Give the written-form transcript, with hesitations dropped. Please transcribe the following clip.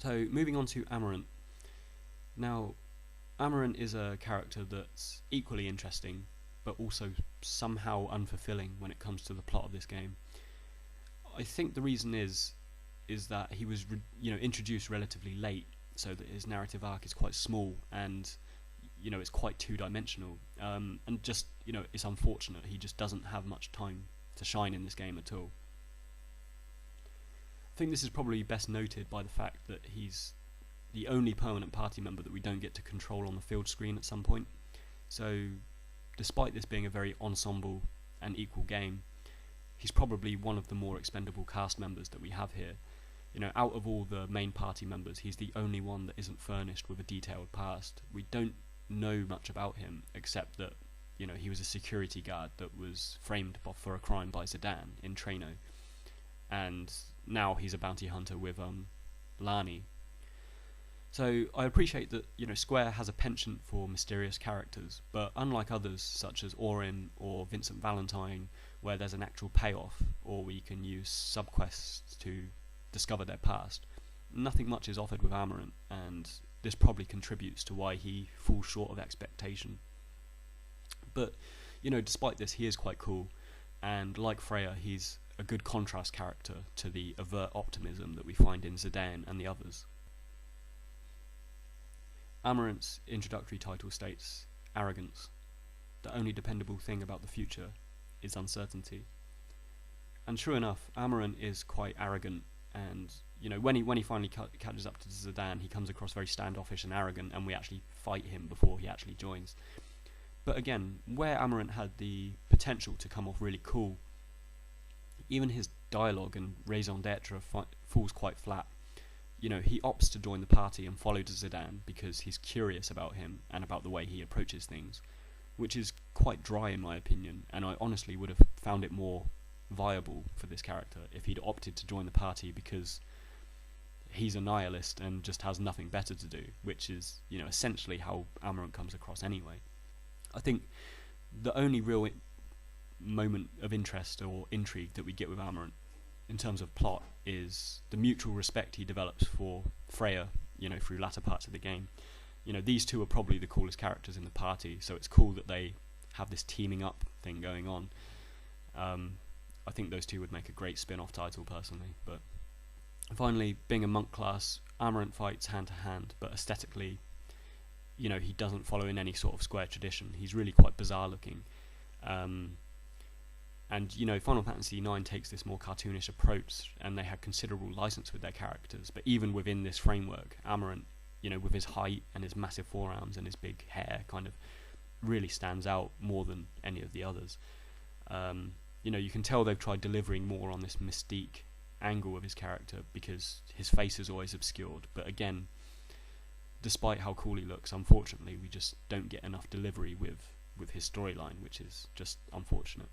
So moving on to Amarant. Now, Amarant is a character that's equally interesting, but also somehow unfulfilling when it comes to the plot of this game. I think the reason is that he was introduced relatively late, so that his narrative arc is quite small and it's quite two-dimensional, and just it's unfortunate he just doesn't have much time to shine in this game at all. I think this is probably best noted by the fact that he's the only permanent party member that we don't get to control on the field screen at some point. So despite this being a very ensemble and equal game, he's probably one of the more expendable cast members that we have here. Out of all the main party members, he's the only one that isn't furnished with a detailed past. We don't know much about him, except that he was a security guard that was framed for a crime by Zidane in Treno, and now he's a bounty hunter with Lani. So I appreciate that Square has a penchant for mysterious characters, but unlike others such as Orin or Vincent Valentine, where there's an actual payoff, or we can use subquests to discover their past, nothing much is offered with Amarant, and this probably contributes to why he falls short of expectation. But despite this, he is quite cool, and like Freya, he's a good contrast character to the overt optimism that we find in Zidane and the others. Amarant's introductory title states, "Arrogance. The only dependable thing about the future is uncertainty." And true enough, Amarant is quite arrogant, and when he finally catches up to Zidane, he comes across very standoffish and arrogant, and we actually fight him before he actually joins. But again, where Amarant had the potential to come off really cool, even his dialogue and raison d'etre falls quite flat. He opts to join the party and follow Zidane because he's curious about him and about the way he approaches things, which is quite dry in my opinion, and I honestly would have found it more viable for this character if he'd opted to join the party because he's a nihilist and just has nothing better to do, which is essentially how Amarant comes across anyway. I think the only real moment of interest or intrigue that we get with Amarant in terms of plot is the mutual respect he develops for Freya, through latter parts of the game. These two are probably the coolest characters in the party, so it's cool that they have this teaming up thing going on. I think those two would make a great spin-off title personally. But finally, being a monk class, Amarant fights hand to hand, but aesthetically, he doesn't follow in any sort of Square tradition. He's really quite bizarre looking. And Final Fantasy IX takes this more cartoonish approach, and they had considerable license with their characters. But even within this framework, Amarant, with his height and his massive forearms and his big hair, kind of really stands out more than any of the others. You can tell they've tried delivering more on this mystique angle of his character because his face is always obscured. But again, despite how cool he looks, unfortunately, we just don't get enough delivery with his storyline, which is just unfortunate.